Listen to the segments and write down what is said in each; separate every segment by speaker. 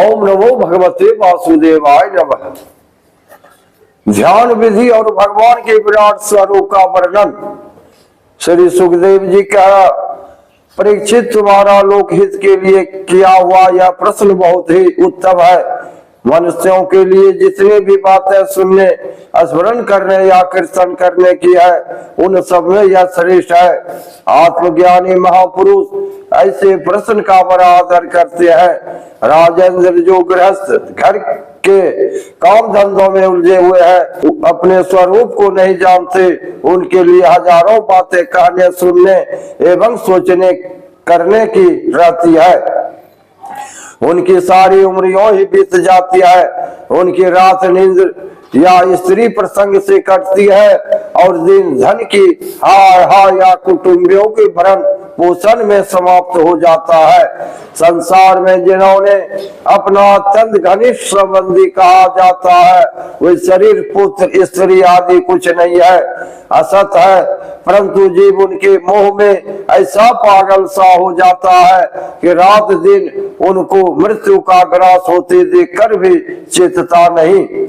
Speaker 1: ओम नमो भगवते वासुदेवाय नमः। ध्यान विधि और भगवान के विराट स्वरूप का वर्णन। श्री सुखदेव जी का परीक्षित, तुम्हारा लोकहित के लिए किया हुआ यह प्रश्न बहुत ही उत्तम है। मनुष्यों के लिए जितनी भी बातें सुनने, स्मरण करने या कीर्तन करने की है, उन सब में यह श्रेष्ठ है। आत्मज्ञानी महापुरुष ऐसे प्रश्न का बड़ा आदर करते हैं। राजेंद्र जो गृहस्थ घर के काम धंधों में उलझे हुए हैं, अपने स्वरूप को नहीं जानते, उनके लिए हजारों बातें कहने, सुनने एवं सोचने करने की रहती है। उनकी सारी उम्रियों ही बीत जाती है। उनकी रात नींद या स्त्री प्रसंग से कटती है और दिन धन की हाय या कुटुंबियों के भरण पोषण में समाप्त हो जाता है। संसार में जिन्होंने अपना अत्यंत घनिष्ठ संबंधी कहा जाता है, वे शरीर, पुत्र, स्त्री आदि कुछ नहीं है, असत है। परंतु जीव उनके मोह में ऐसा पागल सा हो जाता है कि रात दिन उनको मृत्यु का ग्रास होते देखकर भी चेतता नहीं।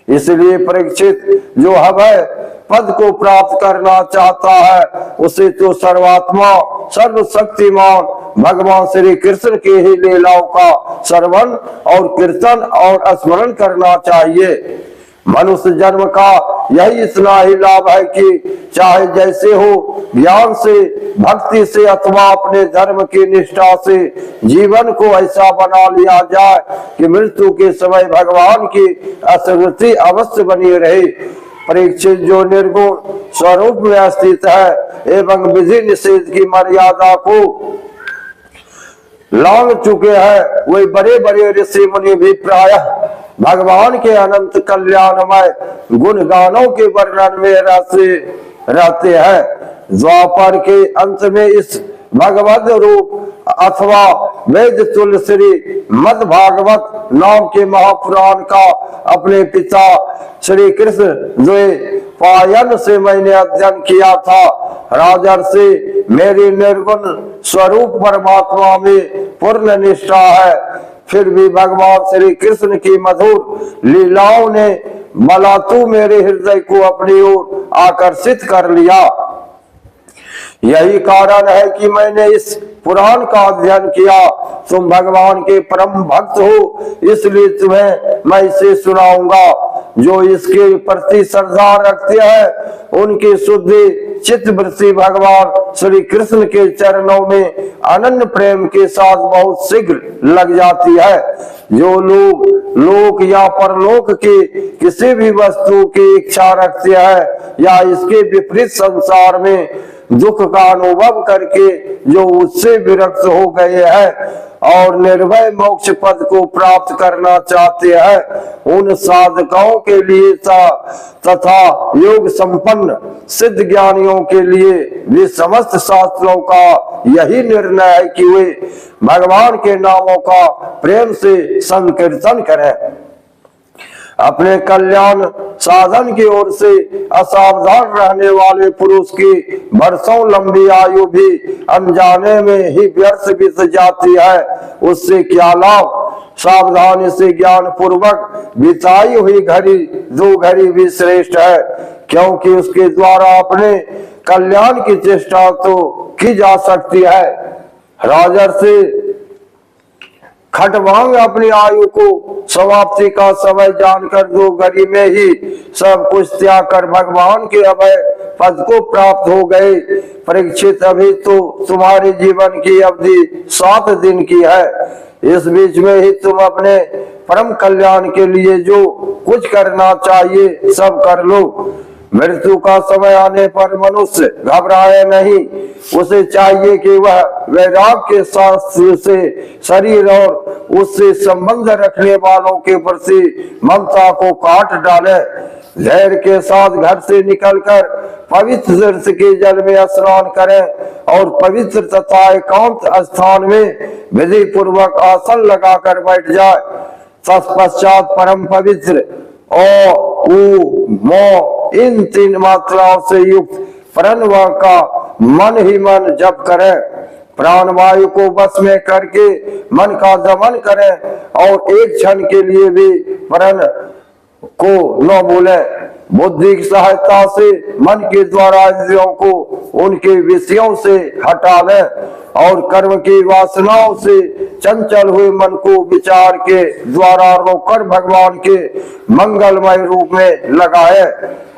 Speaker 1: इसलिए परीक्षित, जो हमें पद को प्राप्त करना चाहता है, उसे तो सर्वात्मा सर्वशक्तिमान भगवान श्री कृष्ण के ही लीलाओं का श्रवण और कीर्तन और स्मरण करना चाहिए। मनुष्य जन्म का यही इतना ही लाभ है कि चाहे जैसे हो, ज्ञान से, भक्ति से अथवा अपने धर्म की निष्ठा से जीवन को ऐसा बना लिया जाए कि मृत्यु के समय भगवान की स्मृति अवश्य बनी रहे। परीक्षित, जो निर्गुण स्वरूप में स्थित है एवं विधि निषेध की मर्यादा को लांघ चुके हैं, वे बड़े बड़े ऋषि मुनि भी प्रायः भगवान के अनंत कल्याणमय गुण गानों के वर्णन में रहते हैं। द्वापर के अंत में इस भगवद रूप अथवा वेद तुल्य श्री मद भागवत नाम के महापुराण का अपने पिता श्री कृष्ण द्वैपायन से मैंने अध्ययन किया था। राजर्षि, मेरी निर्गुण स्वरूप परमात्मा में पूर्ण निष्ठा है, फिर भी भगवान श्री कृष्ण की मधुर लीलाओं ने बलातु मेरे हृदय को अपनी ओर आकर्षित कर लिया। यही कारण है कि मैंने इस पुराण का अध्ययन किया। तुम भगवान के परम भक्त हो, इसलिए तुम्हें मैं इसे सुनाऊंगा। जो इसके प्रति श्रद्धा रखते हैं, उनकी शुद्धि चित्तवृत्ति भगवान श्री कृष्ण के चरणों में अनन्य प्रेम के साथ बहुत शीघ्र लग जाती है। जो लोग लोक या परलोक की किसी भी वस्तु की इच्छा रखते हैं या इसके विपरीत संसार में दुख का अनुभव करके जो उससे विरक्त हो गए हैं और निर्भय मोक्ष पद को प्राप्त करना चाहते हैं, उन साधकों के लिए तथा योग संपन्न सिद्ध ज्ञानियों के लिए भी समस्त शास्त्रों का यही निर्णय है कि वे भगवान के नामों का प्रेम से संकीर्तन करें। अपने कल्याण साधन की ओर से असावधान रहने वाले पुरुष की वर्षों लंबी आयु भी अनजाने में ही व्यर्थ बीत जाती है। उससे क्या लाभ? सावधानी से ज्ञान पूर्वक बिताई हुई घड़ी दो घड़ी भी श्रेष्ठ है, क्योंकि उसके द्वारा अपने कल्याण की चेष्टा तो की जा सकती है। राजर्षि, खटवांग अपनी आयु को समाप्ति का समय जानकर दो घड़ी में ही सब कुछ त्याग कर भगवान के अभय पद को प्राप्त हो गए। परीक्षित, अभी तो तुम्हारे जीवन की अवधि 7 दिन की है। इस बीच में ही तुम अपने परम कल्याण के लिए जो कुछ करना चाहिए सब कर लो। मृत्यु का समय आने पर मनुष्य घबराए नहीं। उसे चाहिए कि वह वैराग्य के साथ से शरीर और उससे संबंध रखने वालों के प्रति ममता को काट डाले। धैर्य के साथ घर से निकलकर पवित्र तीर्थ के जल में स्नान करें और पवित्र तथा एकांत स्थान में विधि पूर्वक आसन लगाकर बैठ जाए। तत्पश्चात परम पवित्र ओ उ मो इन 3 मात्राओं से युक्त प्रणव का मन ही मन जप करें। प्राणवायु को बस में करके मन का दमन करें और एक क्षण के लिए भी प्राण को न भूले। बुद्धि की सहायता से मन के द्वारा इंद्रियों को उनके विषयों से हटा लें और कर्म की वासनाओं से चंचल हुए मन को विचार के द्वारा रोककर भगवान के मंगलमय रूप में लगाए।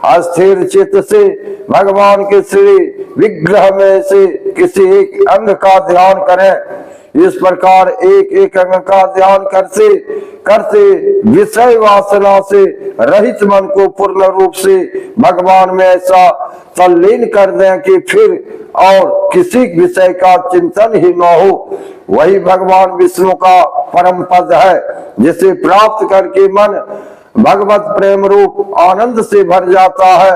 Speaker 1: अस्थिर चित्त से भगवान के श्री विग्रह में से किसी एक अंग का ध्यान करें। इस प्रकार एक एक अंग का ध्यान करते करते विषय वासना से रहित मन को पूर्ण रूप से भगवान में ऐसा तल्लीन कर दें कि फिर और किसी विषय का चिंतन ही न हो। वही भगवान विष्णु का परम पद है, जिसे प्राप्त करके मन भगवत प्रेम रूप आनंद से भर जाता है।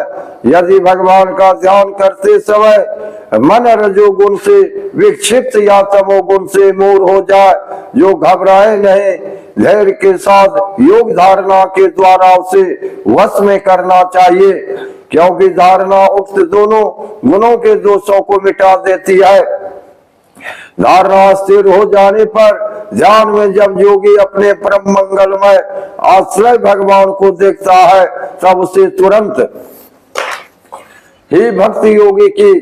Speaker 1: यदि भगवान का ध्यान करते समय मन रजोगुण से विक्षिप्त या तमोगुण से मूर हो जाए, जो घबराए नहीं, धैर्य के साथ योग धारणा के द्वारा उसे वश में करना चाहिए, क्योंकि धारणा उक्त दोनों गुणों के दोषों को मिटा देती है। धारणा स्थिर हो जाने पर ध्यान में जब योगी अपने परम मंगलमय आश्रय भगवान को देखता है, तब उसे तुरंत ही भक्ति योगी की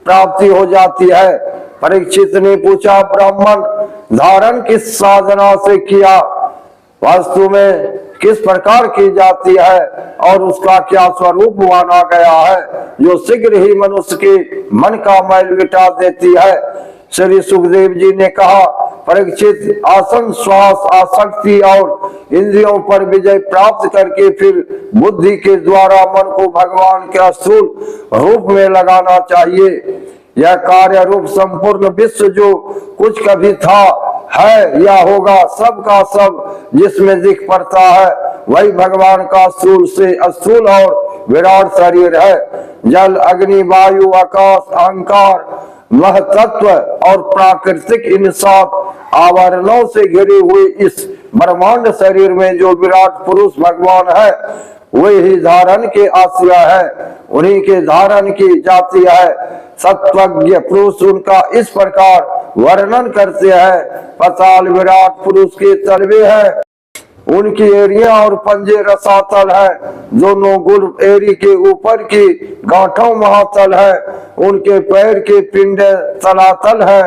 Speaker 1: प्राप्ति हो जाती है। परीक्षित ने पूछा, ब्राह्मण धारण किस साधना से किया, वास्तु में किस प्रकार की जाती है और उसका क्या स्वरूप माना गया है, जो शीघ्र ही मनुष्य के मन का मैल मिटा देती है। श्री सुखदेव जी ने कहा, परीक्षित आसन श्वास आसक्ति और इंद्रियों पर विजय प्राप्त करके फिर बुद्धि के द्वारा मन को भगवान के स्थूल रूप में लगाना चाहिए। यह कार्य रूप संपूर्ण विश्व जो कुछ कभी था, है या होगा, सब का सब जिसमें दिख पड़ता है, वही भगवान का स्थूल से स्थूल और विराट शरीर है। जल अग्नि वायु आकाश अहंकार महतत्व और प्राकृतिक इन सात आवरणों से घिरे हुए इस ब्रह्मांड शरीर में जो विराट पुरुष भगवान है, वही धारण के आश्रय है, उन्हीं के धारण की जाती है। सत्वज्ञ पुरुष उनका इस प्रकार वर्णन करते हैं, पाताल विराट पुरुष के तलवे है, उनकी एड़ियां और पंजे रसातल है, दोनों गुल एड़ी के ऊपर की गांठों महातल है, उनके पैर के पिंड तलातल है।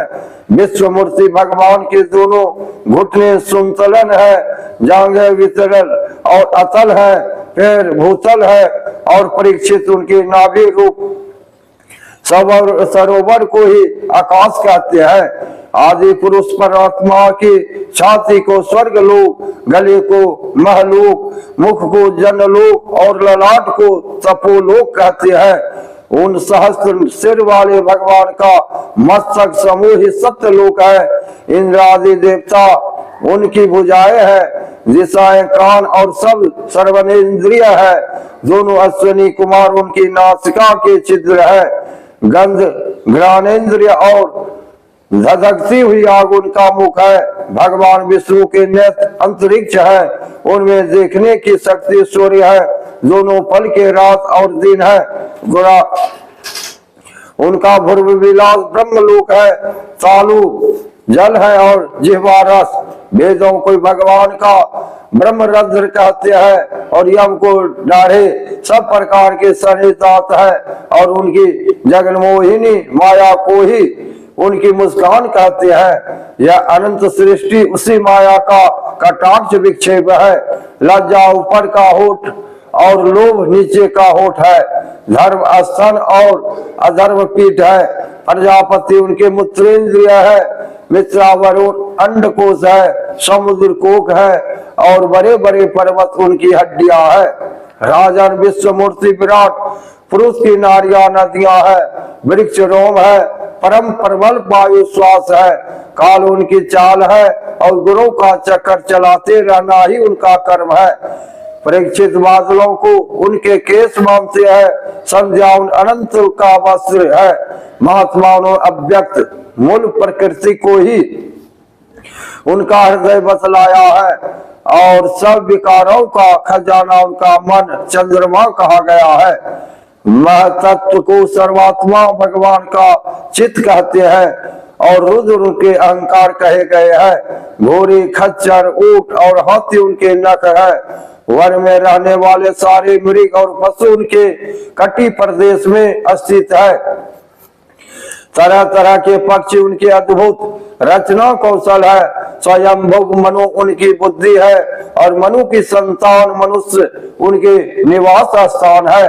Speaker 1: विश्व मूर्ति भगवान के दोनों घुटने सुंतलन है, जांघें वितरल और अतल है, पैर भूतल है और परीक्षित उनके नाभि रूप सरोवर को ही आकाश कहते हैं। आदि पुरुष परमात्मा की छाती को स्वर्ग लोक, गले को महलोक, मुख को जनलोक और ललाट को तपोलोक कहते हैं। उन सहस्त्र सिर वाले भगवान का मस्तक समूह ही सत्यलोक है। इंद्र आदि देवता उनकी भुजाएं है, दिशाएं कान और सब सर्वनेन्द्रिय है। दोनों अश्विनी कुमार उनकी नासिका के छिद्र है। गंध घ्राणेन्द्रिय और धधकती हुई आग उनका मुख है। भगवान विष्णु के नेत्र अंतरिक्ष है, उनमें देखने की शक्ति सूर्य है। दोनों पल के रात और दिन है। गुणा उनका भूर्व विलास ब्रह्मलोक है। तालु जल है और जिह्वा रस। वेदों को भगवान का ब्रह्मरंध्र कहते हैं और यम को दाढ़े। सब प्रकार के सनिहित है और उनकी जगन्मोहिनी माया को ही उनकी मुस्कान कहते हैं। यह अनंत सृष्टि उसी माया का कटाक्ष विक्षेप है। लज्जा ऊपर का होठ और लोभ नीचे का होठ है। धर्म स्तन और अधर्म पीठ है। प्रजापति उनके मूत्रेंद्रिय है। मित्रा वरुण अंडकोश है। समुद्र कोक है और बड़े बड़े पर्वत उनकी हड्डियां है। राजन विश्व मूर्ति विराट पुरुष की नारियां नदियां है। वृक्ष रोम है। परम प्रबल वायु श्वास है। काल उनकी चाल है और गुरु का चक्कर चलाते रहना ही उनका कर्म है। परीक्षित बादलों को उनके केस मानते हैं। संध्या उन अनंत का वस्त्र है। महात्माओं अव्यक्त मूल प्रकृति को ही उनका हृदय बतलाया है और सब विकारों का खजाना उनका मन चंद्रमा कहा गया है। महतत्व को सर्वात्मा भगवान का चित्त कहते हैं और रुद्र उनके अहंकार कहे गए हैं। घोड़े, खच्चर, ऊंट और हाथी उनके नख है। वन में रहने वाले सारे मृग और पशु उनके कटी प्रदेश में स्थित है। तरह तरह के पक्षी उनके अद्भुत रचना कौशल है। स्वयंभुव मनु उनकी बुद्धि है और मनु की संतान मनुष्य उनके निवास स्थान है।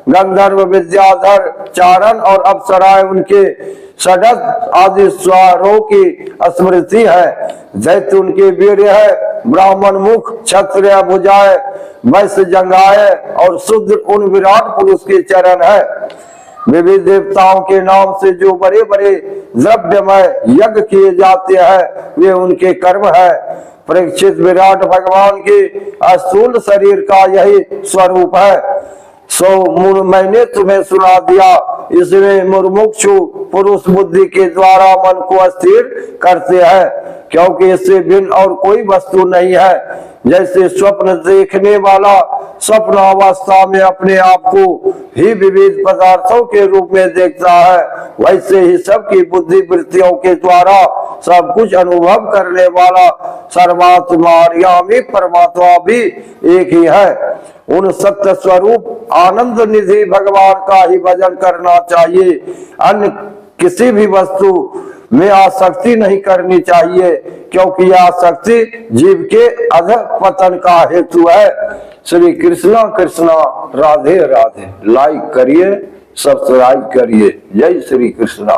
Speaker 1: गंधर्व, विद्याधर, चारण और अप्सराएं उनके षडद आदि स्वरों की स्मृति है। दैत्य उनके वीर्य है। ब्राह्मण मुख, क्षत्रिय भुजाएं, वैश्य जंघाएं और शूद्र उन विराट पुरुष के चरण है। विविध देवताओं के नाम से जो बड़े बड़े द्रव्यमय यज्ञ किए जाते हैं वे उनके कर्म है। परीक्षित, विराट भगवान के स्थूल शरीर का यही स्वरूप है। सो मैंने तुम्हें सुना दिया। इसमें मुमुक्षु पुरुष बुद्धि के द्वारा मन को स्थिर करते हैं, क्योंकि इससे भिन्न और कोई वस्तु नहीं है। जैसे स्वप्न देखने वाला स्वप्न अवस्था में अपने आप को ही विविध पदार्थों के रूप में देखता है, वैसे ही सबकी बुद्धि वृत्तियों के द्वारा सब कुछ अनुभव करने वाला सर्वात्मार्यामी परमात्मा भी एक ही है। उन सत्य स्वरूप आनंद निधि भगवान का ही भजन करना चाहिए। अन्य किसी भी वस्तु में आसक्ति नहीं करनी चाहिए, क्योंकि यह आसक्ति जीव के अधःपतन का हेतु है। श्री कृष्णा कृष्णा, राधे राधे। लाइक करिए, सब्सक्राइब करिए। जय श्री कृष्णा।